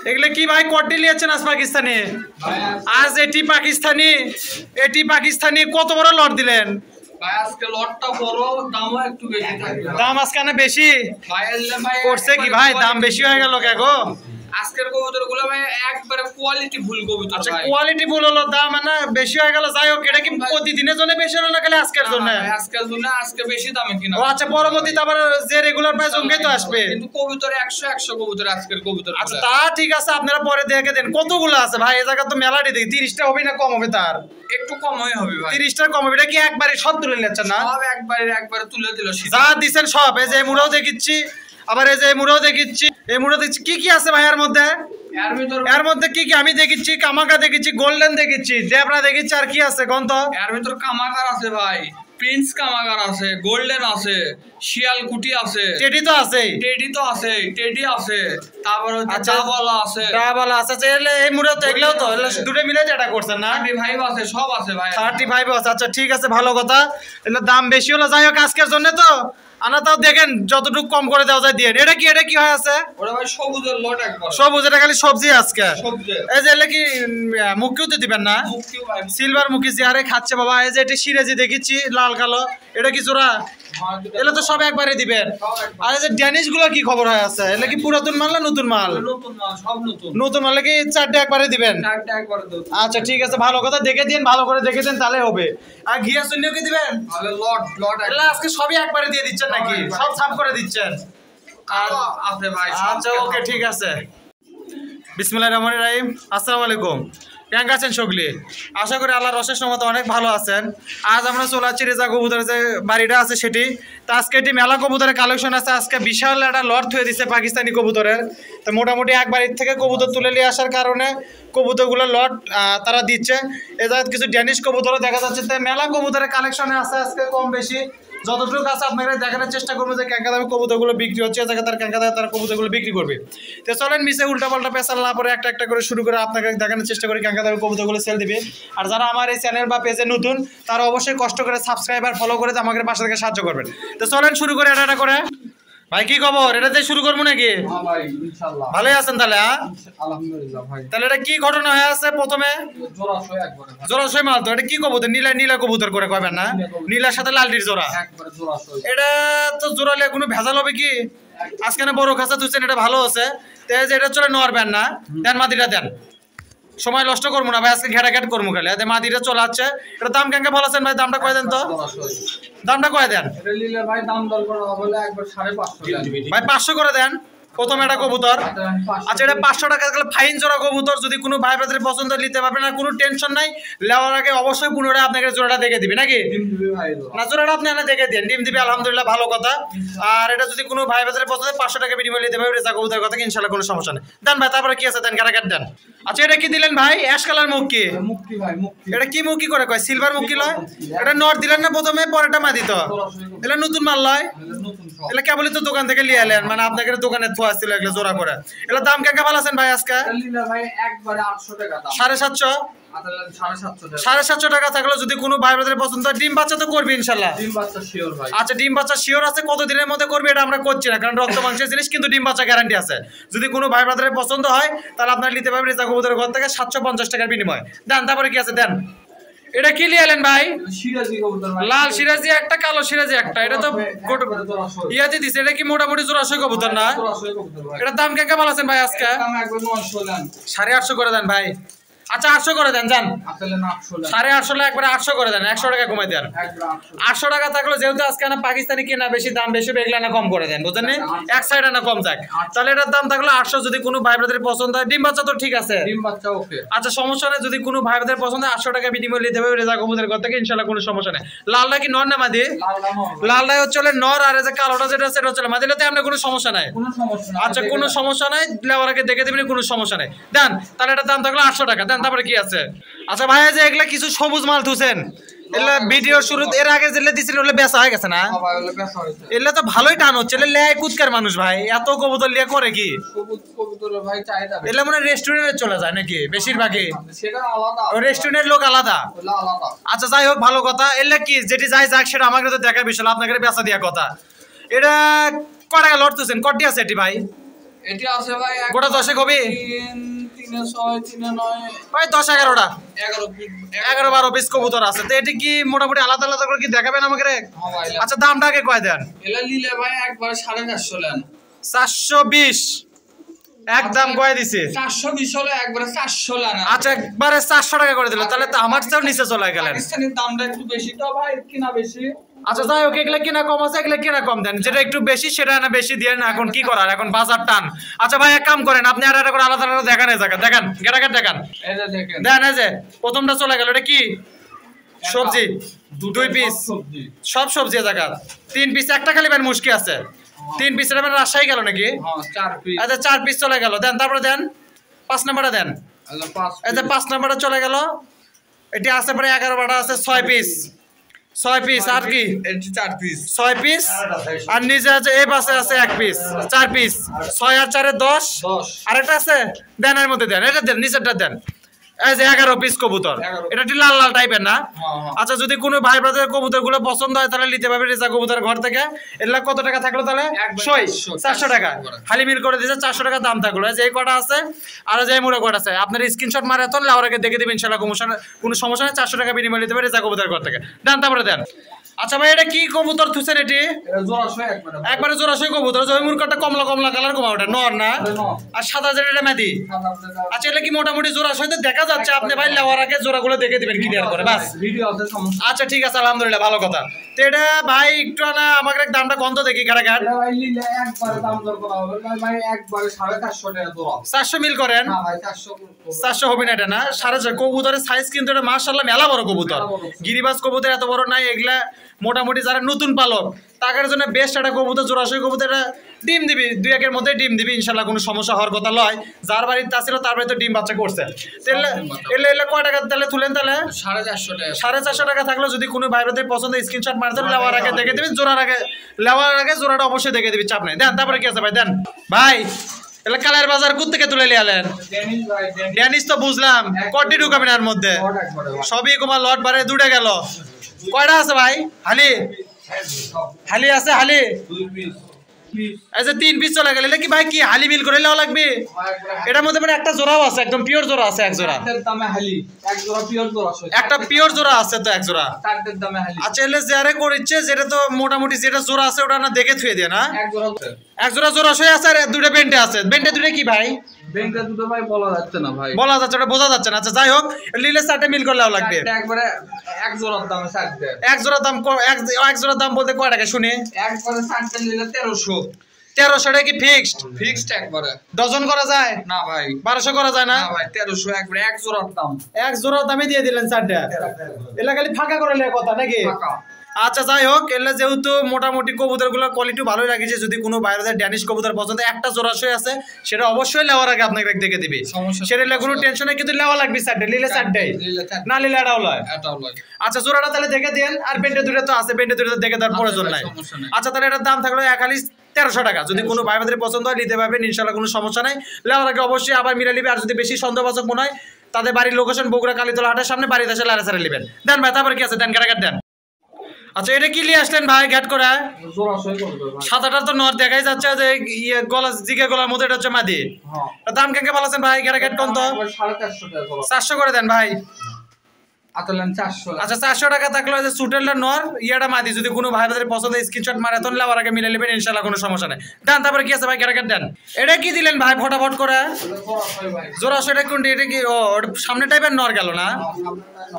এগুলো কি ভাই কটি লিয়েছেন আজ পাকিস্তানি? আজ এটি পাকিস্তানি কত বড় লট দিলেন ভাই? আজকে লটটা বড়, দামও একটু বেশি থাকবে। দাম আজকে না বেশি ভাই ভাই করছে কি ভাই? দাম বেশি হয়ে গেল কে গো? আজকের কবুতরগুলো ভাই একবারে কোয়ালিটি ফুল কবুতর। আচ্ছা কোয়ালিটি ফুল হলো, দাম না বেশি হয়ে গেল। যাই হোক, এটা কি প্রতিদিনের জন্য বেশি হলো না খালি আজকের জন্য? আজকের জন্য আজকে বেশি দামে কিনা। ও আচ্ছা, পরবর্তীতে আবার যে রেগুলার প্রাইস ওটাই তো আসবে। কিন্তু কবুতর 100 কবুতর আজকের কবুতর। আচ্ছা তা ঠিক আছে, আপনারা পরে দেখে দেন কতগুলো আছে ভাই। এই জায়গা তো মেলাটি দেখি 30টা হবে না কম হবে? তার একটু কমই হবে ভাই। 30টার কম হবে? এটা কি একবারে সব তুলে নিচ্ছেন না? সব একবারে তুলে দিল। যা দিছেন সব। এই যে মুড়াও দেখিচ্ছি, আবার এই যে মুড়াও দেখিচ্ছি, এই মুড়াও দেখছি। কি কি আছে ভাই এর মধ্যে? এর মধ্যে কি কি আমি দেখিচ্ছি? কামাকা দেখিচ্ছি, গোল্ডেন দেখিচ্ছি, জেব্রা দেখিচ্ছি, আর কি আছে গন্ত? এর ভিতর কামাকার আছে ভাই, প্রিন্স কামাকার আছে, গোল্ডেন আছে, শিয়ালকুটি আছে, টেডি তো আছে, টেডি আছে, তারপর হচ্ছে ডাবলা আছে। আচ্ছা এই মুড়াও তো এগুলো তো দুটো মিলে যেটা করছেন না? 35 আছে, সব আছে ভাই। 35 আছে। আচ্ছা ঠিক আছে, ভালো কথা। এগুলো দাম বেশি হলো। যাই হোক, আজকের জন্য তো আনা, তাও দেখেন যতটুকু কম করে দেওয়া যায় দিয়ে। এটা কি হয় আছে? ওটা ভাই সবুজের লট একবার। সবুজ, এটা খালি সবজি আজকে। সবজি এই যে এলে কি মুখিও তো দিবেন না? মুখিও ভাই, সিলভার মুখি জিয়ারে খাচ্ছে বাবা। এই যে এটা সিরাজি দেখেছি লাল কালো, এটা কি জোড়া? এলে তো সব একবারে দিবেন। আর এই যে ড্যানিশ গুলো কি খবর হয় আছে? এলে কি পুরাতন মাল না নতুন মাল? নতুন মাল, সব নতুন। নতুন মালে কি 4টে একবারে দিবেন? 4টা একবারে দেব। আচ্ছা ঠিক আছে, ভালো কথা। দেখে দিন, ভালো করে দেখে দেন, তাহলে হবে। আর ঘিয়া শূন্যও কি দিবেন? তাহলে লট এলা আজকে সবই একবারে দিয়ে দিচ্ছেন নাকি? সব সাফ করে দিচ্ছেন? আছে ভাই। আচ্ছা ওকে, ঠিক আছে। বিসমিল্লাহির রহমানির রহিম। আসসালামু আলাইকুম। কেমন আছেন সকলে? আশা করি আল্লাহর অশেষ রহমতে অনেক ভালো আছেন। আজ আমরা চলে যাচ্ছি রেজা কবুতরের যে বাড়িটা আছে সেটি। তো আজকে এটি মেলা কবুতরের কালেকশন আছে। আজকে বিশাল একটা লট হয়ে দিচ্ছে পাকিস্তানি কবুতরের। তো মোটামুটি এক বাড়ির থেকে কবুতর তুলে নিয়ে আসার কারণে কবুতরগুলো লট তারা দিচ্ছে। এ জায়গায় কিছু ড্যানিশ কবুতরও দেখা যাচ্ছে। তো মেলা কবুতরের কালেকশনে আছে আজকে কম বেশি যতটুকু আছে আপনারা দেখানোর চেষ্টা করবো যে ক্যাঙ্কা দামে কবুতরগুলো বিক্রি হচ্ছে। জায়গায় তার ক্যাঙ্কা দামে তারা কবুতরগুলো বিক্রি করবে। তো চলেন মিশে উল্টাপাল্টা পেশাল না পরে একটা একটা করে শুরু করে আপনাকে দেখানোর চেষ্টা করি ক্যাঙ্কা দামে কবুতরগুলো সেল দিবে। আর যারা আমার এই চ্যানেল বা পেজে নতুন, তারা অবশ্যই কষ্ট করে সাবস্ক্রাইব আর ফলো করে আমাদের পাশে থেকে সাহায্য করবেন। তো চলেন শুরু করে এটা করে। ভাই কি খবর? এটাতে শুরু করবো নাকি? হ্যাঁ ভাই, ইনশাআল্লাহ ভালোই আছেন তাহলে? আলহামদুলিল্লাহ ভাই। তাহলে এটা কি ঘটনা হয়ে আছে? প্রথমে জোড়াশয় একবারে। জোড়াশয় মাল তো। এটা কি কবুতর? নীলা কবুতর করে কবেন না? নীলার সাথে লালটির জোড়া একবারে জোড়াশয়। এটা তো জোড়ালে কোনো ভেজাল হবে কি? আজকে না বড় খাঁচা তুলছেন, এটা ভালো আছে। তো এই যে এটা চলে নড়বেন না, দেন মাদিটা দেন। সময় নষ্ট করবো না ভাই, আজকে ঘেটাঘেট করবো খালি। মাদিটা চলে আসছে। এটা দাম কেমন ভালো আছেন ভাই? দামটা কয়ে দেন তো। দামটা কয়ে দেন ভাই। দাম দর করা হবে একবার 550 ভাই। 500 করে দেন প্রথম এটা কবুতর। আচ্ছা এটা 500 টাকা ফাইন জোড়া কবুতর। যদি কোনো ভাই ব্রাদারের পছন্দ নিতে পারবেন না, কোনো টেনশন নাই। নেওয়ার আগে অবশ্যই পুনরায় আপনাকে জোড়াটা দেখে দিবি নাকি? না জোড়াটা আপনি না দেখে দেন, ডিম দিবে। আলহামদুলিল্লাহ, ভালো কথা। আর এটা যদি কোনো ভাই ব্রাদারের পছন্দ 500 টাকা বিনিময় নিতে পারবে রেজা কবুতরের কথা, ইনশাআল্লাহ কোনো সমস্যা নেই। দেন ভাই, তারপরে কি আছে দেন, কাটাকাট দেন। আচ্ছা এটা কি দিলেন ভাই? অ্যাশ কালার মুক্কি। এটা কি মুক্কি করে কয়? সিলভার মুক্কি লয়? এটা নট দিলেন না প্রথমে, পরেটা মাদি তো? এটা নতুন মাল লয়? এটা কেবলই তো দোকান থেকে লিয়ে এলেন, মানে আপনাকে দোকানে থোয়া ছিল এগুলো জোড়া করে। এগুলো দাম কেমন ভালো আছেন ভাই আজকে? ভাই একবারে 800 টাকা দাম। 750? 750 টাকা থাকলে যদি কোনো ভাই ব্রাদারের পছন্দ হয়, ডিম বাচ্চা তো করবি ইনশাল্লাহ? ডিম বাচ্চা শিওর ভাই। আচ্ছা ডিম বাচ্চা শিওর আছে। কত দিনের মধ্যে করবে এটা আমরা করছি না, কারণ রক্ত মাংসের জিনিস, কিন্তু ডিম বাচ্চা গ্যারান্টি আছে। যদি কোনো ভাই ব্রাদারের পছন্দ হয় তাহলে আপনারা নিতে পারবেন রেজা কবুতরের ঘর থেকে 750 টাকার বিনিময়। দেন তারপরে কি আছে দেন। এটা কি লিয়ে এলেন ভাই? সিরাজি কবুতর ভাই। লাল সিরাজি একটা, কালো সিরাজি একটা। এটা তো ইয়াতে দিছে। এটা কি মোটামুটি জোড়াশয় কবুতর না? এটার দাম কেমন ভালো আছেন ভাই আজকে? 850 করে দেন ভাই। আচ্ছা 800 করে দেন যান। 850 একবারে 800 করে দেন। 100 টাকা কমাই দেন। 800 টাকা থাকলে যেহেতু আজকে না পাকিস্তানি কেনা বেশি দাম বেশি, এগুলা না কম করে দেন, বুঝলেন? এক সাইডে না কম যাক। তাহলে এটার দাম থাকলো 800। যদি কোনো ভাই ব্রাদারের পছন্দ হয়, ডিম বাচ্চা তো ঠিক আছে? ডিম বাচ্চা ওকে। আচ্ছা সমস্যা নেই। যদি কোনো ভাই ব্রাদারের পছন্দ হয় 800 টাকা বিনিময় নিতে হবে রেজা কবুতরের ঘর থেকে, ইনশাআল্লাহ কোনো সমস্যা নেই। লালটা কি নর না মাদি? লালটাই হচ্ছে নর, আর এই যে কালোটা যেটা সেটা হচ্ছে মাদিলাতে। আমরা কোনো সমস্যা নাই? আচ্ছা কোনো সমস্যা নাই, নেওয়ার আগে দেখে দেবেন, কোনো সমস্যা নেই। দেন তাহলে এটার দাম থাকলো 800 টাকা। দেন তারপরে কি আছে? আচ্ছা ভাই যে এগুলা কিছু সবুজ মাল থুছেন, এগুলা ভিডিও শুরু এর আগে যেগুলো দিছিলেন ওগুলো বেচা হয়ে গেছে না? এগুলা তো ভালোই টান হচ্ছে। লেয় কুদকার মানুষ ভাই, এত কবুতর লিয়ে করে কি? এগুলা মনে রেস্টুরেন্টে চলে যায় নাকি বেশিরভাগই? রেস্টুরেন্টের লোক আলাদা। আচ্ছা যাই হোক, ভালো কথা। এগুলা কি যেটি যাই যাক সেটা আমাকে তো দেখার বিষয়, আপনাকে বেচা দেওয়ার কথা। এটা কটা লট তুছেন? কটি আছে এটি ভাই? এটি আছে ভাই গোটা 10 কবি 3 6 3 9 ভাই 10 11টা 11 11 12 পিস কবুতর আছে তো এটি কি মোটামুটি আলাদা আলাদা করে কি দেখাবেন আমাকে রে? হ্যাঁ ভাই আচ্ছা দামটা আগে কয় দেন? এলা নিলে ভাই একবার 450 নেন 420 একদম কয় দিছে 420 হলে একবারে 400 নেন। আচ্ছা একবারে 400 টাকা করে দিল তাহলে তো আমার চেয়েও নিচে চলে গেলেন। পাকিস্তানের দামটা একটু বেশি তো ভাই কিনা বেশি। আচ্ছা যাই হোক এগুলো কিনা কম আছে এগুলো কিনা কম দেন যেটা একটু বেশি সেটা না বেশি দিয়ে না এখন কি করার এখন বাজার টান। আচ্ছা ভাই এক কাম করেন আপনি আর একটা করে আলাদা আলাদা দেখান এই জায়গা দেখেন গেটাগেট দেখান এই যে দেখেন দেন এই যে প্রথমটা চলে গেল এটা কি সবজি 2 পিস সব সবজি জায়গা 3 পিস একটা খালি বেন মুশকি আছে 3 পিস এটা রাজশাহী গেল নাকি? হ্যাঁ 4 পিস। আচ্ছা 4 পিস চলে গেল দেন তারপরে দেন 5 নাম্বারটা দেন আচ্ছা 5 এই যে 5 নাম্বারটা চলে গেল এটা আছে পরে 11 বাটা আছে 6 পিস 6 পিস আর কি এটি 4 পিস 6 পিস আর নিচে আছে এই পাশে আছে 1 পিস 4 পিস 6 আর 4 এ 10 আরেকটা আছে দেন এর মধ্যে দেন এটা দেন নিচেরটা দেন এই যে 11 পিস কবুতর এটা কি লাল লাল টাইপের না? আচ্ছা যদি কোনো ভাই ব্রাদার কবুতর গুলো পছন্দ হয় তাহলে নিতে পারবে রেজা কবুতর ঘর থেকে। এগুলা কত টাকা থাকলো তাহলে? 400 টাকা খালি মিল করে দিয়েছে 400 টাকা দাম থাকলো। যে কটা আছে আর যে মুড়ে কটা আছে আপনার স্ক্রিনশট মারে তখন লাউর আগে দেখে দিবেন ইনশাআল্লাহ কোনো সমস্যা নেই 400 টাকা বিনিময় নিতে পারবে রেজা কবুতর ঘর থেকে দেন তারপরে দেন। আচ্ছা ভাই এটা কি কবুতর থুছেন এটি? একবারে জোড়াশয় কবুতর ওই মুরকাটা কমলা কমলা কালার কমা ওটা নর না আর সাদা যেটা মেদি। আচ্ছা এটা কি মোটামুটি জোড়াশয়তে দেখা যাচ্ছে আপনি ভাই লেওয়ার আগে জোড়াগুলো দেখে দিবেন ক্লিয়ার করে বাস। আচ্ছা ঠিক আছে আলহামদুলিল্লাহ ভালো কথা। তো এটা ভাই একটু না আমাকে দামটা কত দেখি কারাগার 400 মিল করেন 400 হবে না এটা না 450 কবুতরের সাইজ কিন্তু এটা মাশাআল্লাহ মেলা বড় কবুতর গিরিবাজ কবুতর এত বড় নাই এগুলা মোটামুটি যারা নতুন পালক তাদের জন্য বেস্ট একটা কবুতর জোড়াশয় কবুতর এটা ডিম দিবি 2-1 মধ্যে ডিম দিবি ইনশাআল্লাহ কোনো সমস্যা হওয়ার কথা নয়। যার বাড়িতে ছিল তার বাড়িতে ডিম বাচ্চা করছে তাহলে এলে কয় টাকা তাহলে তুলেন তাহলে 450 টাকা থাকলো যদি কোনো ভাইদের পছন্দ স্ক্রিনশট মারতে লেওয়ার আগে দেখে দিবেন লেওয়ার আগে জোড়াটা অবশ্যই দেখে দিবি চাপ নেই দেন তারপরে কি আছে ভাই দেন ভাই এলা কালের বাজার কোথা থেকে তুলে লিয়ালেন? ড্যানিশ তো বুঝলাম কটি ঢুকাবেন এর মধ্যে সবই কুমার লট বারে দুটো গেল কয়টা আছে ভাই? হালি আছে হালি আচ্ছা 3 পিস চলে গেল কি ভাই কি হালি মিল করে লেওয়া লাগবে? এটার মধ্যে মানে একটা জোড়াও আছে একদম পিওর জোড়া আছে এক জোড়া একটা পিওর জোড়া আছে তো এক জোড়া। আচ্ছা এলে যারে করিচ্ছে যেটা তো মোটামুটি যেটা জোড়া আছে ওটা না দেখে থুয়ে দিয়ে না এক জোড়া জোড়া সই আছে আর দুটো বেন্টে আছে বেন্টে দুটো কি ভাই? বেঙ্গটা দুটো ভাই বলা যাচ্ছে না ভাই বলা যাচ্ছে ওটা বোঝা যাচ্ছে না। আচ্ছা যাই হোক লিলে চারটে মিল করলেও লাগবে একবারে এক জোড়ার দামে চারটে এক জোড়ার দাম এক জোড়ার দাম বলতে কয় টাকা শুনি? একবারে চারটে নিলে 1300 টাকা কি ফিক্সড একবারে ডজন করা যায় না ভাই 1200 করা যায় না ভাই 1300 একবারে এক জোড়ার দাম এক জোড়ার দামে দিয়ে দিলেন চারটা এলা খালি ফাঁকা করে লে কথা নাকি? আচ্ছা যাই হোক এলে যেহেতু মোটামুটি কবুতরগুলো কোয়ালিটি ভালোই রাখিছে যদি কোনো বাইরের ড্যানিশ কবুতর পছন্দ একটা জোড়াশয় আছে সেটা অবশ্যই লেওয়ার আগে আপনাকে দেখে দিবে সেটা কোনো টেনশন নেই কিন্তু লেওয়া লাগবে চারটে লিলে চারটাই না লিলে এটাও লয়। আচ্ছা জোড়াটা তাহলে দেখে দেন আর বেন্টে দুটো তো আছে বেন্টে দুটো দেখে দেওয়ার প্রয়োজন নাই। আচ্ছা তাহলে এটার দাম থাকলো খালি 1300 টাকা যদি কোনো ভাই বোনদের পছন্দ হয় নিতে পারবেন ইনশাআল্লাহ কোনো সমস্যা নাই লেওয়ার আগে অবশ্যই আবার মিলে নিবে আর যদি বেশি সন্দেহবাচক মনে হয় তাদের বাড়ির লোকেশন বগুড়া কালীতলা হাটের সামনে বাড়িতে এসে লারে সারে নেবেন দেন ভাই তারপরে কি আছে দেন কারাগার দেন। আচ্ছা এটা কি নিয়ে আসলেন ভাই গ্যাট করে সাদাটা তো নর দেখাই যাচ্ছে যে ইয়ে গলা জিগে গলার মধ্যে এটা হচ্ছে মাদি দাম কেমন ভালো আছেন ভাই গ্যাট কোন তো 450 করে দেন ভাই। আচ্ছা 400 টাকা থাকলো যে সুটেলটা নর ইয়াটা মাদি যদি কোনো ভাই ভাইদের পছন্দ স্ক্রিনশট মারে তখন লাভার আগে মিলে নেবেন ইনশাআল্লাহ কোনো সমস্যা নাই দেন তারপরে কি আছে ভাই গ্যারাকাট দেন। এটা কি দিলেন ভাই ফটাফট করে জোড়া সেটা কোনটি এটা কি ও সামনে টাইপের নর গেল না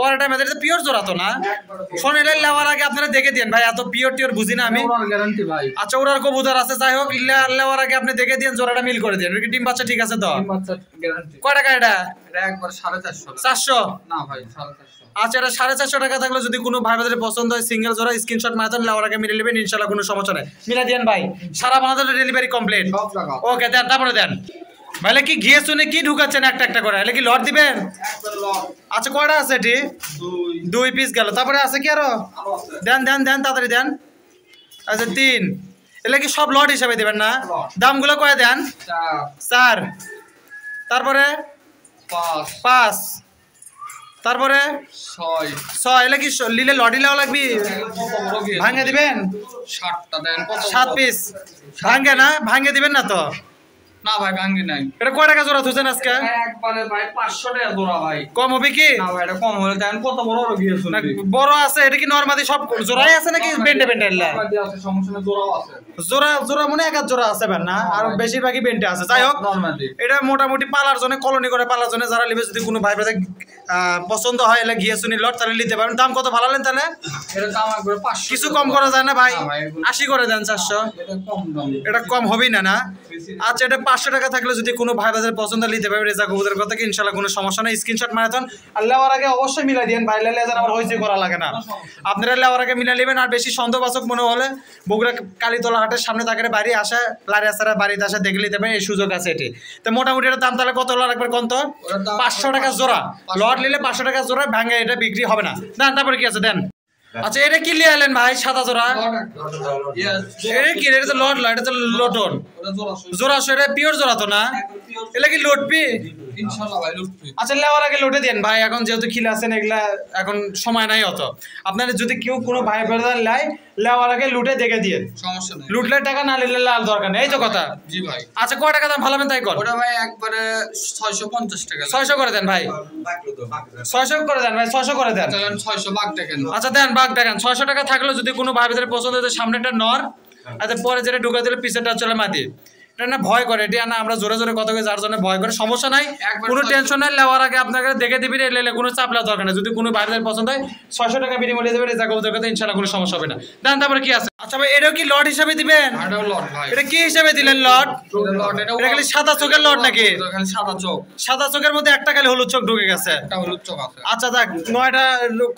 পরে টাইমে এটা পিওর জোড়া তো না সোনেলের লাভার আগে আপনারা দেখে দেন ভাই এত পিওর টিওর বুঝি না আমি গ্যারান্টি ভাই। আচ্ছা ওরার কবুতর আছে যাই হোক লাভার আগে আপনি দেখে দেন জোড়াটা মিল করে দেন ডিম বাচ্চা ঠিক আছে তো কয় টাকা এটা? একবার 450 400 না ভাই 450 আচ্ছা এটা 450 টাকা থাকলে যদি কোনো ভাই ভাইদের পছন্দ হয় সিঙ্গেল জোড়া স্ক্রিনশট মারতেন লাওয়ার আগে মিলে নেবেন ইনশাআল্লাহ কোনো সমস্যা নাই মিলা দেন ভাই সারা বাংলাদেশে ডেলিভারি কমপ্লিট ওকে দেন তারপরে দেন ভাইলে কি ঘিয়ে শুনে কি ঢুকাচ্ছেন একটা একটা করে এলে কি লট দিবেন? আচ্ছা কয়টা আছে এটি 2 পিস গেল তারপরে আছে কি আরো দেন দেন দেন তাড়াতাড়ি দেন। আচ্ছা 3 এলে কি সব লট হিসাবে দিবেন না দামগুলো কয় দেন? 4 তারপরে 5 তারপরে 6 এলে কি লিলে লডি লেওয়া লাগবে ভাঙে দিবেন 7টা দেন 7 পিস ভাঙে না ভাঙে দিবেন না তো না ভাই গাঙ্গি নাই। এটা কয় টাকা জোড়া থুছেন আজকে? একবারে ভাই 500 টাকা জোড়া ভাই। কম হবে কি? না ভাই এটা কম হলে দেন কত বড় বড় গিয়ে শুনবি। বড় আছে এটা কি নরমাদি সব জোড়াই আছে নাকি বেন্টে বেন্টে এলা? নরমাদি আছে সমস্যা না জোড়াও আছে। জোড়া জোড়া মনে এক জোড়া আছে বেন না আর বেশিরভাগই বেন্টে আছে। যাই হোক নরমাদি এটা মোটামুটি পালার জন্য কলোনি করে পালার জন্য যারা নেবে যদি কোনো ভাই ব্রাদার পছন্দ হয় এলা গিয়ে শুনি লট তাহলে নিতে পারেন। দাম কত ভাড়ালেন তাহলে? এর দাম একবারে 500। কিছু কম করা যায় না ভাই? 80 করে দেন 400। এটা কম দাম। এটা কম হবেই না না? আচ্ছা এটা 500 টাকা থাকলে যদি কোনো ভাই বাজার পছন্দ নিতে পারবে রেজা কবুতরের কথা কি ইনশাআল্লাহ কোনো সমস্যা নাই। স্ক্রিনশট মারাতন আর লেওয়ার আগে অবশ্যই মিলাই দিন ভাই, লাইলে যেন আবার হইছে করা লাগে না। আপনারা লেওয়ার আগে মিলাই নেবেন। আর বেশি সন্দেহবাচক মনে হলে বগুড়া কালীতলা হাটের সামনে থাকলে বাড়ি আসা লারি আসারা বাড়িতে আসা দেখে নিতে পারেন, এই সুযোগ আছে এটি। তো মোটামুটি এটার দাম তাহলে কত লাগবে কোন তো? 500 টাকা জোড়া। লট নিলে 500 টাকা জোড়া, ভাঙে এটা বিক্রি হবে না। দেন তারপরে কি আছে দেন। আচ্ছা এটা কি লিয়ে এলেন ভাই সাদা জোড়া? এটা কি? এটা তো লট লয়, এটা তো লটন জোড়া। এটা পিওর জোড়া তো না? এটা কি লোটপি? ইনশাআল্লাহ ভাই লুটবি। আচ্ছা লেওয়ার আগে লোটে দেন ভাই, এখন যেহেতু খিলে আছেন এগুলা এখন সময় নাই অত। আপনারা যদি কেউ কোনো ভাই ব্রাদার লাই লেওয়ার আগে লুটে দেখে দিয়ে সমস্যা নাই। লুটলে টাকা না নিলে লাল দরকার নেই, এই তো কথা। জি ভাই। আচ্ছা কয় টাকা দাম ভালাবেন তাই কর? ওটা ভাই একবারে 650 টাকা। 600 করে দেন ভাই, 600 করে দেন ভাই, 600 করে দেন। তাহলে 600 ভাগ দেখেন। আচ্ছা দেন বাঘ দেখেন। 600 টাকা থাকলে যদি কোনো ভাই ব্রাদার পছন্দ হয় সামনেটা নর, আচ্ছা পরে যেটা ঢুকা দিলে পিছেরটা চলে মাটি। এটা না ভয় করে, এটা না আমরা জোরে জোরে কথা কই যার জন্য ভয় করে। সমস্যা নাই, কোনো টেনশন নাই। লেওয়ার আগে আপনাকে দেখে দিবি লেলে কোনো চাপ নেওয়ার দরকার নেই। যদি কোনো ভাইদের পছন্দ হয় 600 টাকা বিনিময়ে দেবেন, রেজা কবুতরের কথা ইনশাআল্লাহ কোনো সমস্যা হবে না। দেন তারপরে কি আছে? আচ্ছা ভাই এটাও কি লট হিসাবে দিবেন? এটাও লট ভাই। এটা কি হিসাবে দিলেন লট? এটা খালি সাদা চোখের লট নাকি? খালি সাদা চোখ। সাদা চোখের মধ্যে একটা খালি হলুদ চোখ ঢুকে গেছে। একটা হলুদ চোখ আছে। আচ্ছা দেখ 9টা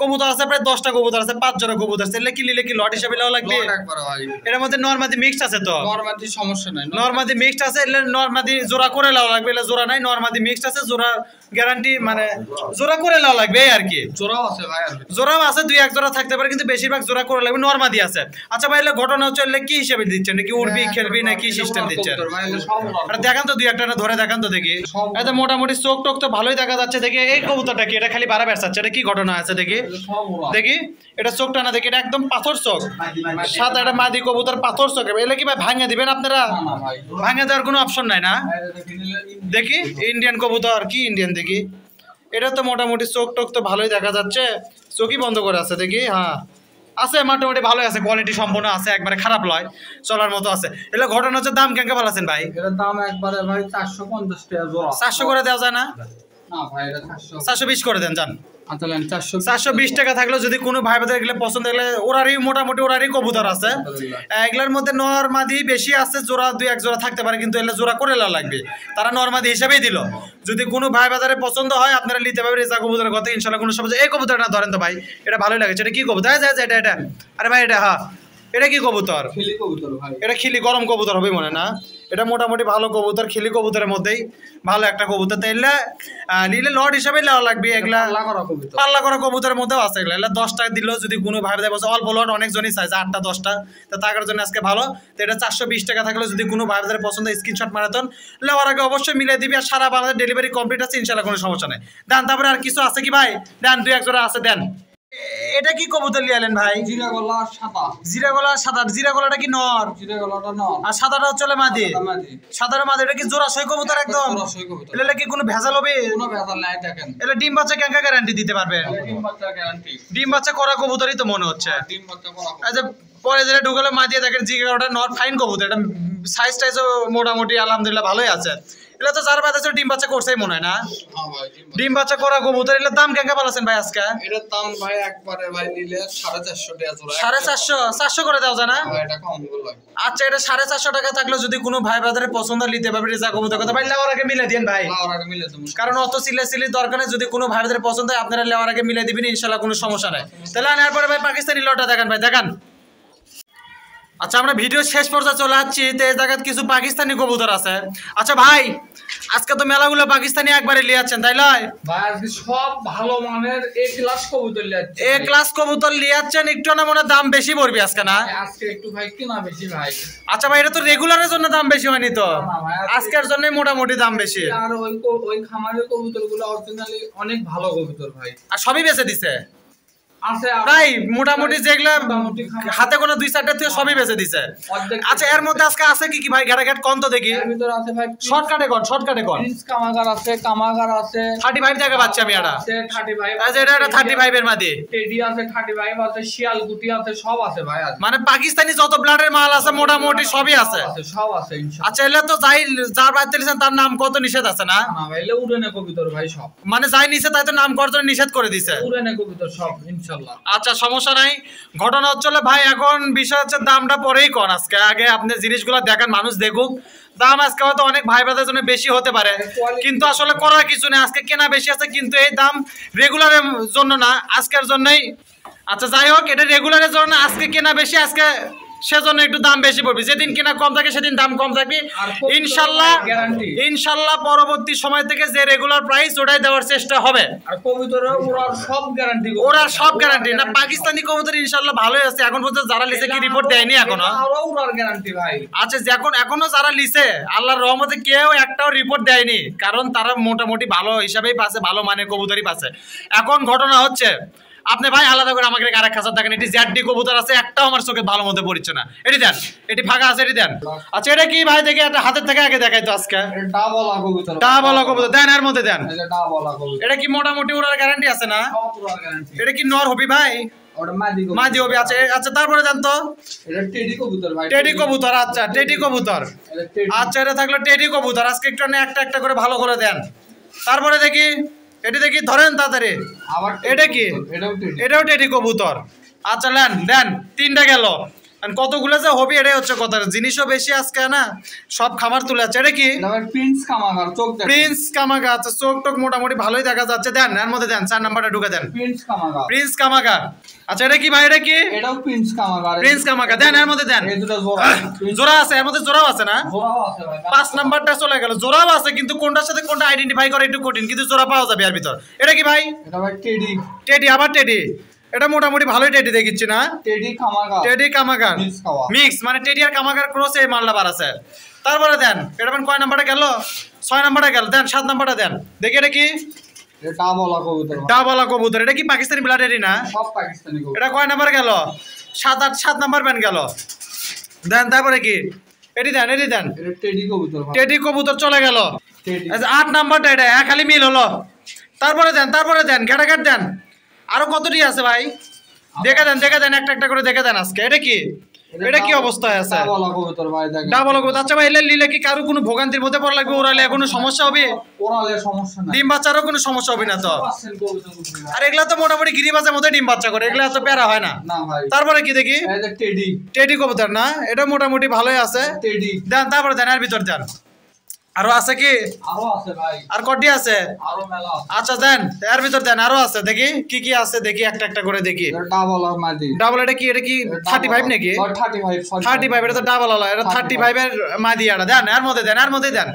কবুতর আছে, প্রায় 10টা কবুতর আছে, 5 জোড়া কবুতর আছে। এলে কি নিলে কি লট হিসাবে নেওয়া লাগবে? লট একবার ভাই। এর মধ্যে নরমাদি মিক্সড আছে তো? নরমাদি সমস্যা নাই। নরমাদি মিক্সড আছে, এলে নরমাদি জোড়া করে নেওয়া লাগবে। এলে জোড়া নাই, নরমাদি মিক্সড আছে, জোড়া গ্যারান্টি মানে জোড়া করে নেওয়া লাগবে এই আর কি। জোড়াও আছে ভাই। জোড়াও আছে, 2-1 জোড়া থাকতে পারে কিন্তু বেশিরভাগ জোড়া করে লাগবে, নরমাদি আছে। আচ্ছা ভাই এলে ঘটনা হচ্ছে এলে কি হিসেবে দিচ্ছেন? নাকি উড়বি খেলবি নাকি সিস্টেম দিচ্ছেন? আরে দেখান তো 2-1টা ধরে দেখান তো দেখি। এত মোটামুটি চোখ টোক তো ভালোই দেখা যাচ্ছে। দেখি এই কবুতরটা কি? এটা খালি বাড়া বেড়াচ্ছে, এটা কি ঘটনা আছে দেখি দেখি। এটা চোখটা না দেখি, এটা একদম পাথর চোখ। সাদা একটা মাদি কবুতর পাথর চোখ। এলে কি ভাই ভাঙে দিবেন আপনারা? ভাঙে দেওয়ার কোনো অপশন নাই না? দেখি ইন্ডিয়ান কবুতর, কি ইন্ডিয়ান দেখি। এটা তো মোটামুটি চোখ টোক তো ভালোই দেখা যাচ্ছে, চোখই বন্ধ করে আছে দেখি। হ্যাঁ আছে মোটামুটি ভালো আছে, কোয়ালিটি সম্পূর্ণ আছে, একবারে খারাপ নয়, চলার মতো আছে। এগুলো ঘটনা হচ্ছে দাম কেন ভালো আছেন ভাই? এটার দাম একবারে ভাই 450 টাকা জোড়া। 400 করে দেওয়া যায় না? না ভাই এটা 400। 420 করে দেন যান। আচ্ছা 420 টাকা থাকলেও যদি কোনো ভাই বোনের এগুলো পছন্দ হলে ওরারই মোটামুটি ওরারই কবুতর আছে। এগুলোর মধ্যে নরমাদি বেশি আছে, জোড়া 2-1 জোড়া থাকতে পারে কিন্তু এগুলো জোড়া করে নেওয়া লাগবে। তারা নরমাদি হিসেবেই দিল। যদি কোনো ভাই বাজারে পছন্দ হয় আপনারা নিতে পারবেন রেজা কবুতরের কথা ইনশাআল্লাহ কোনো সমস্যা। এই কবুতরটা ধরেন তো ভাই, এটা ভালোই লাগছে। এটা কি কবুতর? এটা আরে ভাই এটা হ্যাঁ এটা কি কবুতর? খিলি কবুতর ভাই। এটা খিলি গরম কবুতর হবে মনে না? এটা মোটামুটি ভালো কবুতর, খিলি কবুতরের মধ্যেই ভালো একটা কবুতর। তো এগুলা নিলে লট হিসাবে নেওয়া লাগবে। এগুলা পাল্লা করা কবুতরের মধ্যেও আছে। এগুলা 10 টাকা দিলেও যদি কোনো ভাই বলছে অল্প লট অনেকজনই চাইছে 8টা 10টা, তো তার জন্য আজকে ভালো। তো এটা 420 টাকা থাকলে যদি কোনো ভাই পছন্দ স্ক্রিনশট মারাতন নেওয়ার আগে অবশ্যই মিলিয়ে দিবি। আর সারা বাংলাদেশ ডেলিভারি কমপ্লিট আছে ইনশাল্লাহ, কোনো সমস্যা নেই। দেন তারপরে আর কিছু আছে কি ভাই? দেন 2-1 জোড়া আছে দেন। এটা কি কবুতর লিয়ালেন ভাই? জিরা গলা সাদা। জিরা গলা সাদা। জিরা গলাটা কি নর? জিরা গলাটা নর। আর সাদাটা হচ্ছে মাদি। সাদাটা মাদি। এটা কি জোড়া সই কবুতর একদম? এলে কি কোনো ভেজাল হবে? কোনো ভেজাল নাই দেখেন। এলে ডিম বাচ্চা কেন গ্যারান্টি দিতে পারবেন? ডিম বাচ্চা গ্যারান্টি। ডিম বাচ্চা করা কবুতরই তো মনে হচ্ছে। ডিম বাচ্চা করা। আচ্ছা পরে যেটা ঢুকালে মাদিয়ে দেখেন জিরা গলাটা নর ফাইন কবুতর। এটা সাইজ টাইজও মোটামুটি আলহামদুলিল্লাহ ভালোই আছে। এটা তো যার বাদ আছে ডিম বাচ্চা করছেই মনে হয় না? হ্যাঁ ভাই ডিম বাচ্চা করা কবুতর। এর দাম কেন বলেছেন ভাই আজকে? এটার দাম ভাই একবারে ভাই নিলে 450 টাকা জোড়া। 450? 400 করে দাও জানা? এটা কম বললাম। আচ্ছা এটা 450 টাকা থাকলে যদি কোনো ভাই বাজারে পছন্দ নিতে পারবে রেজা কবুতর কথা ভাই লেওয়ার আগে মিলে দেন ভাই। লেওয়ার আগে মিলে দেব। কারণ অত সিলেসিলি দরকার নেই। যদি কোনো ভাই বাজারে পছন্দ হয় আপনারা লেওয়ার আগে মিলে দিবেন ইনশাআল্লাহ, কোনো সমস্যা নাই। তাহলে আনার পরে ভাই পাকিস্তানি লটটা দেখান ভাই, দেখান। আচ্ছা আমরা ভিডিও শেষ পর্যায়ে চলে যাচ্ছি। তো এই জায়গায় কিছু পাকিস্তানি কবুতর আছে। আচ্ছা ভাই আজকে তো মেলাগুলো পাকিস্তানি একবারে লিয়াচ্ছেন তাই লয় ভাই? আজকে সব ভালো মানের এ ক্লাস কবুতর লিয়াচ্ছি। এ ক্লাস কবুতর লিয়াচ্ছেন, একটু না মনে দাম বেশি পড়বে আজকে না? আজকে একটু ভাই কিনা বেশি ভাই। আচ্ছা ভাই এটা তো রেগুলারের জন্য দাম বেশি হয়নি তো? আজকের জন্যই মোটামুটি দাম বেশি। আর ওই খামারের কবুতরগুলো অরিজিনালি অনেক ভালো কবুতর ভাই। আর সবই বেচে দিছে? আছে প্রায় মোটামুটি যেগুলা মোটামুটি হাতে কোনো 2-4টা থেকে সবই বেঁচে দিছে। আচ্ছা এর মধ্যে আজকে আছে কি কি ভাই? ঘাটাঘাট কোন তো দেখি, এর ভিতর আছে ভাই শর্টকাটে কোন, শর্টকাটে কোন। প্রিন্স কামাগার আছে, কামাগার আছে 35 টাকা পাচ্ছি আমি এটা। আছে 35 আচ্ছা এটা 35 এর মাদি, টেডি আছে 35 আছে, শিয়াল গুটি আছে, সব আছে ভাই। মানে পাকিস্তানি যত ব্লাডের মাল আছে মোটামুটি সবই আছে। সব আছে ইনশাআল্লাহ। আচ্ছা এলে তো যাই যার বাড়িতে নিছেন তার নাম কত নিষেধ আছে না? না ভাই এলে উড়েনে কবিতর ভাই সব, মানে যাই নিছে তাই তো নাম করতে নিষেধ করে দিছে। উড়েনে কবিতর সব ইনশাআল্লাহ। আচ্ছা সমস্যা নাই। ঘটনা হচ্ছে ভাই এখন বিষয় হচ্ছে দামটা পরেই কর, আজকে আগে আপনি জিনিসগুলো দেখেন, মানুষ দেখুক। দাম আজকে হয়তো অনেক ভাই ব্রাদার জন্য বেশি হতে পারে, কিন্তু আসলে করার কিছু নেই। আজকে কেনা বেশি আছে কিন্তু এই দাম রেগুলারের জন্য না, আজকের জন্যই। আচ্ছা যাই হোক, এটা রেগুলারের জন্য আজকে কেনা বেশি, আজকে সেজন্য একটু দাম বেশি পড়বে। যেদিন কেনা কম থাকে সেদিন দাম কম থাকবে ইনশাল্লাহ। ইনশাল্লাহ পরবর্তী সময় থেকে যে রেগুলার প্রাইস ওটাই দেওয়ার চেষ্টা হবে। আর কবুতরে ওরা সব গ্যারান্টি, ওরা সব গ্যারান্টি না। পাকিস্তানি কবুতর ইনশাল্লাহ ভালোই আছে এখন পর্যন্ত, যারা লিছে কি রিপোর্ট দেয়নি এখনো। ওরার গ্যারান্টি ভাই। আচ্ছা এখনো যারা লিছে আল্লাহর রহমতে কেউ একটাও রিপোর্ট দেয়নি, কারণ তারা মোটামুটি ভালো হিসাবেই পাচ্ছে, ভালো মানের কবুতরই পাচ্ছে। এখন ঘটনা হচ্ছে আপনি ভাই আলাদা করে আমাকে আরেক খাঁচা দেখেন, এটি জ্যাডডি কবুতর আছে, একটাও আমার চোখে ভালো মতো পড়ছে না। এটি দেন, এটি ফাঁকা আছে, এটি দেন। আচ্ছা এটা কি ভাই দেখি একটা হাতের থেকে আগে দেখাই তো আজকে। ডাবলা কবুতর, ডাবলা কবুতর দেন, এর মধ্যে দেন। এটা ডাবলা কবুতর, এটা কি মোটামুটি ওরার গ্যারান্টি আছে না? সব ওরার গ্যারান্টি। এটা কি নর হবি ভাই? ওটা মাদি কবুতর, মাদি হবি। আচ্ছা আচ্ছা তারপরে দেন তো। এটা টেডি কবুতর ভাই, টেডি কবুতর। আচ্ছা টেডি কবুতর। এটা টেডি। আচ্ছা এটা থাকলো টেডি কবুতর। আজকে একটু একটা একটা করে ভালো করে দেন। তারপরে দেখি, এটি দেখি, ধরেন তাড়াতাড়ি। আবার এটা কি? এটাও টেডি, এটাও টেডি কবুতর। আচ্ছা নেন দেন, তিনটা গেল। কতগুলো যে হবি এটাই হচ্ছে কথা, জিনিসও বেশি আজকে না, সব খামার তুলে আছে। এটা কি? এটা ভাই প্রিন্স কামাগার, চোখ দেখেন প্রিন্স কামাগা। আচ্ছা চোখ টোক মোটামুটি ভালোই দেখা যাচ্ছে। দেন এর মধ্যে দেন, 4 নাম্বারটা ঢুকে দেন। Prince কামাগার, Prince কামাগা। আচ্ছা এটা কি ভাই? এটা কি? এটাও প্রিন্স কামাগার, প্রিন্স কামাগা। দেন এর মধ্যে দেন। এই দুটো জোড়া, জোড়া আছে এর মধ্যে, জোড়াও আছে না? জোড়াও আছে ভাই। 5 নাম্বারটা চলে গেল। জোড়াও আছে কিন্তু কোনটার সাথে কোনটা আইডেন্টিফাই করা একটু কঠিন, কিন্তু জোড়া পাওয়া যাবে এর ভিতর। এটা কি ভাই? এটা ভাই টেডি, টেডি। আবার টেডি। এটা মোটামুটি ভালোই টেডি দেখিচ্ছি না? টেডি কামাগার, টেডি কামাগার মিক্স খাওয়া, মিক্স, মানে টেডি আর কামাগার ক্রস এই মালটা বার আছে। তারপরে দেন, এটা কয় নাম্বারটা গেল? 6 নাম্বারটা গেল। দেন 7 নাম্বারটা দেন দেখি। এটা কি? এটা ডাবলা কবুতর, ডাবলা কবুতর। এটা কি পাকিস্তানি ব্লাডেরই না? সব পাকিস্তানি কবুতর। এটা কয় নাম্বার গেল? 7 নাম্বার ব্যান গেল। দেন তারপরে কি? এটি দেন, এটি দেন। এটা টেডি কবুতর ভাই, টেডি কবুতর চলে গেল। টেডি। আচ্ছা 8 নাম্বারটা এটা খালি মিল হলো। তারপরে দেন, তারপরে দেন, ঘাটাঘাট দেন। আরো কতটি আছে ভাই? দেখে দেন, দেখে দেন, একটা একটা করে দেখে দেন আজকে। এটা কি? এটা কি অবস্থায় আছে? ডাবলা কবুতর ভাই দেখেন, ডাবল কবুতর। আচ্ছা ভাই এলে নিলে কি কারো কোনো ভোগান্তির মধ্যে পড়া লাগবে? ওরালে কোনো সমস্যা হবে? ওরালে সমস্যা নাই, ডিম বাচ্চারও কোনো সমস্যা হবে না তো? পার্সেন্ট কবুতর ভাই। আর এগুলা তো মোটামুটি গিরিবাজের মধ্যে ডিম বাচ্চা করে, এগুলা তো প্যারা হয় না। না ভাই। তারপরে কি দেখি? এই যে টেডি, টেডি কবুতর না? এটা মোটামুটি ভালোই আছে। টেডি। দেন তারপরে দেন, এর ভিতর দেন। আরো আছে কি? আরো আছে ভাই, আর কটি আছে? আরো মেলা আছে। আচ্ছা দেন, এর ভিতর দেন, আরো আছে। দেখি কি কি আছে, দেখি একটা একটা করে দেখি। এটা ডাবলা মাদি, ডাবল। এটা কি? এটা কি 35 নাকি? 35 সরি 35। এটা তো ডাবল হলো, এটা 35 এর মাদি। এটা দেন এর মধ্যে দেন, এর মধ্যেই দেন,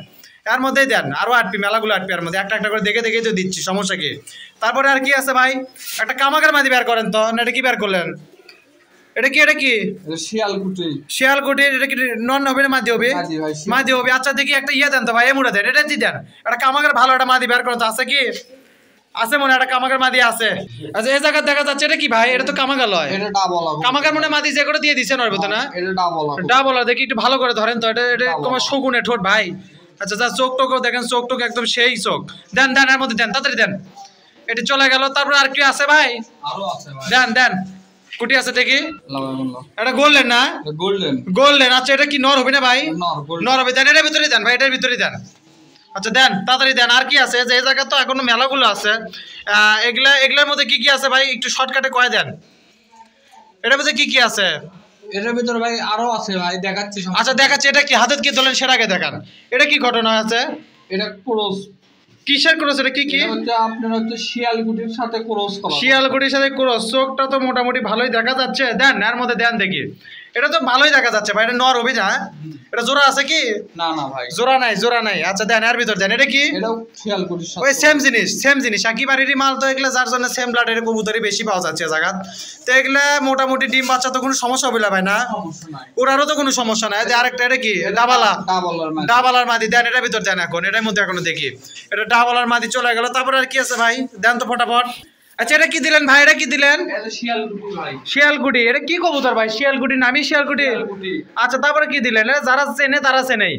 এর মধ্যেই দেন। আরো 8 মেলাগুলো 8 এর মধ্যে একটা একটা করে দেখে দেখে তো দিচ্ছি, সমস্যা কি? তারপরে আর কি আছে ভাই? একটা কামাকের মাদি বের করেন তো। না এটা কি বের করলেন? এটা কি? এটা কি? এটা শিয়াল কুটি, শিয়ালকুটির। এটা কি নন হবে না মাদি হবে? মাদি ভাই, মাদি হবে। আচ্ছা দেখি একটা ইয়ে দেন তো ভাই, এমুড়া দেন, এটা দিয়ে দেন। একটা কামাকের ভালো একটা মাদি বের করেন তো। আছে কি? আছে মনে হয় একটা কামাকের মাদি আছে। আচ্ছা এই জায়গা দেখা যাচ্ছে। এটা কি ভাই? এটা তো কামাকাল হয়। এটা ডাবলা, কামাকার মনে হয় মাদি যে করে দিয়ে দিছেন ওর ভিতরে না? এটা ডাবলা, ডাবল। দেখি একটু ভালো করে ধরেন তো। এটা এটা তোমার শগুনে ঠোঁট ভাই। আচ্ছা যা চোখ টোক দেখেন, চোখ টোক একদম সেই চোখ। দেন দেন এর মধ্যে দেন, তাড়াতাড়ি দেন। এটা চলে গেল। তারপর আর কি আছে ভাই? আরো আছে ভাই। দেন দেন, কুটি আছে দেখি। লাভাগুলো এটা গোল্ডেন না? Golden, golden. আচ্ছা এটা কি নর হবে না ভাই? নর গোল্ডেন, নর হবে। দেন এটার ভিতরে দেন ভাই, এটার ভিতরে দেন। আচ্ছা দেন তাড়াতাড়ি দেন। আর কি আছে? যে এই জায়গা তো এখনো মেলাগুলো আছে। এগুলার মধ্যে কি কি আছে ভাই? একটু শর্টকাটে কয়ে দেন। এটার মধ্যে কি কি আছে? এটার ভিতরে ভাই আরো আছে ভাই, দেখাচ্ছি। আচ্ছা দেখাচ্ছি। এটা কি হাতে কি তোলেন সেটা আগে দেখান। এটা কি ঘটনা আছে? এটা ক্রস, কিসের ক্রস? এটা কি কি? এটা হচ্ছে আপনার হচ্ছে শিয়ালকুটির সাথে ক্রস করা, শিয়ালকুটির সাথে ক্রস। চোখটা তো মোটামুটি ভালোই দেখা যাচ্ছে। দেন এর মধ্যে দেন দেখি। এটা তো ভালোই দেখা যাচ্ছে ভাই। এটা নর হবে না? এটা জোড়া আছে কি? না না ভাই, জোড়া নাই, জোড়া নাই। আচ্ছা দেন এর ভিতর দেন। এটা কি? এটাও শিয়ালকুটির সাথে ওই সেম জিনিস, সেম জিনিস, একই বাড়িরই মাল তো। এগুলা যার জন্য সেম ব্লাডের কবুতরই বেশি পাওয়া যাচ্ছে জায়গা। তো এগুলা মোটামুটি ডিম বাচ্চা তো কোনো সমস্যা হবে না ভাই না? সমস্যা নাই, ওরারও তো কোনো সমস্যা নাই। যে আরেকটা এটা কি? ডাবালা। ডাবলার মাদি, ডাবালার মাদি। দেন এটার ভিতর দেন এখন, এটার মধ্যে এখনো দেখি। এটা ডাবালার মাদি চলে গেল। তারপর আর কি আছে ভাই? দেন তো ফটাফট। আচ্ছা এটা কি দিলেন ভাই, এটা কি দিলেন? এটা শিয়ালকুটি ভাই। শিয়ালকুটি, এটা কি কবুতর ভাই? শিয়ালকুটি নামই শিয়ালকুটি। আচ্ছা তারপরে কি দিলেন? এটা যারা চেনে তারা চেনেই।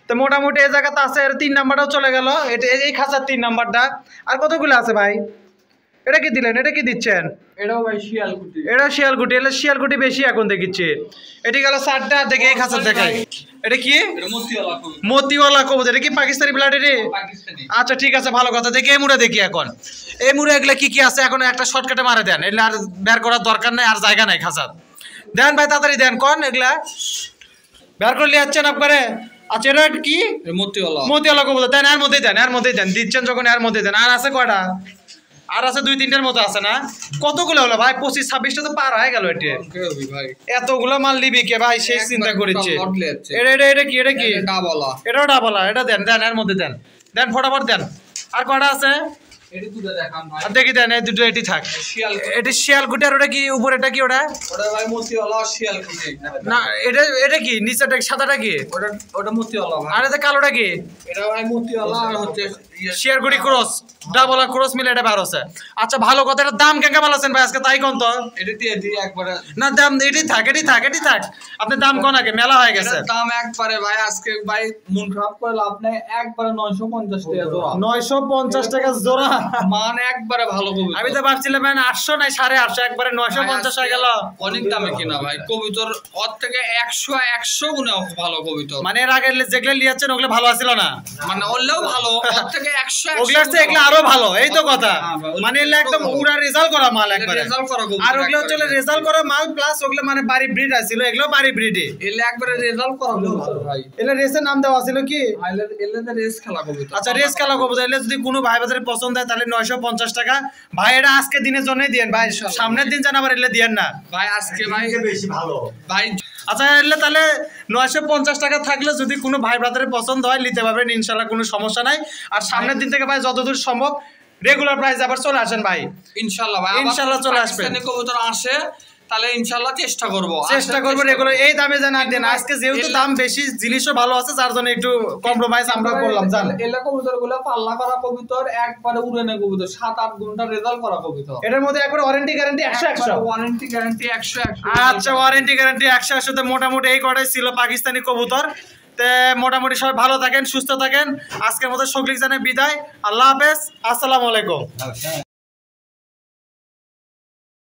তো মোটামুটি এই জায়গাতে আছে, এর 3 নাম্বারটাও চলে গেল, এটা এই খাঁচার 3 নাম্বারটা। আর কতগুলো আছে ভাই? এটা কি দিলেন? এটা কি দিচ্ছেন? এটাও ভাই শিয়ালকুটি। এটা শিয়ালকুটি, এটা শিয়ালকুটি বেশি এখন দেখিচ্ছে। এটি গেল 4টা, দেখে এই খাঁচার দেখাই। এটা কি? এটা মতিওয়ালা কবুতর। মতিওয়ালা কবুতর, এটা কি পাকিস্তানি ব্লাডের? পাকিস্তানি। আচ্ছা ঠিক আছে, ভালো কথা। দেখি এই মুড়ে দেখি এখন। এই মুড়ে এগুলা কি কি আছে এখন একটা শর্টকাটে মারে দেন, এগুলা আর বের করার দরকার নাই, আর জায়গা নাই খাঁচাত। দেন ভাই তাড়াতাড়ি দেন, কোন এগুলা বের করে নিয়ে যাচ্ছেন আপনারে? আচ্ছা এটা কি? মতিওয়ালা। মতিওয়ালা কবুতর, দেন এর মধ্যেই দেন, এর মধ্যেই দেন, দিচ্ছেন যখন এর মধ্যেই দেন। আর আছে কয়টা? আর আছে 2-3টার মতো আছে না? কতগুলো হলো ভাই? 25-26টা তো পার হয়ে গেল। এটা ভাই এতগুলো মাল নিবি কে ভাই? শেষ চিন্তা করেছে। এটা কি? এটা কি? ডাবলা। এটাও ডাবলা। এটা দেন, দেন এর মধ্যে দেন, দেন ফটাফট দেন। আর কয়টা আছে? এটি দুটো দেখান ভাই। আর দেখি দেন, এই দুটো এটি থাক। এটি শিয়ালকুটি। আর ওটা কি উপরে? এটা কি? ওটা ওটা ভাই মতিওয়ালা শিয়ালকুটি। না এটা কি নিচেটা? সাদাটা কি? ওটা মতিওয়ালা ভাই। আর এটা কালোটা কি? এটা ভাই মতিওয়ালা আর হচ্ছে শিয়ালকুটি ক্রস, ডাবল আর ক্রস মিলে এটা বার হচ্ছে। আচ্ছা ভালো কথা। এটার দাম কেমন কেমন আছেন ভাই আজকে? তাই কোন তো এটা দিয়ে দিই একবারে। না দাম এটি থাক, এটি থাক, এটি থাক। আপনি দাম কোন আগে মেলা হয়ে গেছে। দাম একবারে ভাই আজকে ভাই মন খারাপ করে লাভ নাই, একবারে 950 টাকা জোড়া। 950 টাকা জোড়া? মান একবারে ভালো কবুতর। আমি তো ভাবছিলাম 800 নাই 850, একবারে 950 হয়ে গেল। অনেক দামে কিনা ভাই কবুতর, ওর থেকে 100 গুণে ভালো কবুতর। মানে এর আগে যেগুলো লিয়াচ্ছেন ওগুলো ভালো আছিল না? মানে ওগুলোও ভালো, ওর থেকে 100 ওগুলার চেয়ে এগুলো আরো ভালো, এই তো কথা। মানে এগুলো একদম পুরা রেজাল্ট করা মাল একবারে। রেজাল্ট করা কবুতর। আর ওগুলো হচ্ছে রেজাল্ট করা মাল প্লাস ওগুলো মানে বাড়ি ব্রিড আছিল, এগুলো বাড়ি ব্রিডে। এলে একবারে রেজাল্ট করা কবুতর ভাই। এগুলো রেসের নাম দেওয়া ছিল কি? এলে রেস খেলা কবুতর। আচ্ছা রেস খেলা কবুতর। এলে যদি কোনো ভাই বাজারে পছন্দ হয় তাহলে 950 টাকা। ভাই এটা আজকে দিনের জন্যই দিয়েন ভাই, সামনের দিন যেন আবার এলে দিয়েন না ভাই। আজকে ভাই বেশি ভালো ভাই। আচ্ছা এলে তাহলে 950 টাকা থাকলে যদি কোনো ভাই ব্রাদারের পছন্দ হয় নিতে পারবেন ইনশাল্লাহ, কোনো সমস্যা নাই। আর সামনের দিন থেকে ভাই যতদূর সম্ভব রেগুলার প্রাইস আবার চলে আসেন ভাই ইনশাল্লাহ। ভাই ইনশাল্লাহ চলে আসবেন। পাকিস্তানি কবুতর আসে তাহলে ইনশাল্লাহ চেষ্টা করব রেগুলার এই দামে যেন আর দেন। আজকে যেহেতু দাম বেশি, জিনিসও ভালো আছে, যার জন্য একটু কম্প্রোমাইজ আমরা করলাম। জান এলা কবুতর গুলো পাল্লা করা কবুতর, একবারে উড়ানে কবুতর, 7-8 ঘন্টা রেজাল্ট করা কবুতর। এটার মধ্যে একবার ওয়ারেন্টি গ্যারান্টি 100 ওয়ারেন্টি গ্যারান্টি 100। আচ্ছা ওয়ারেন্টি গ্যারান্টি 100 তে মোটামুটি এই কটাই ছিল পাকিস্তানি কবুতর। তে মোটামুটি সবাই ভালো থাকেন, সুস্থ থাকেন। আজকের মতো সকলিক জানাই বিদায়। আল্লাহ হাফেজ, আসসালামু আলাইকুম।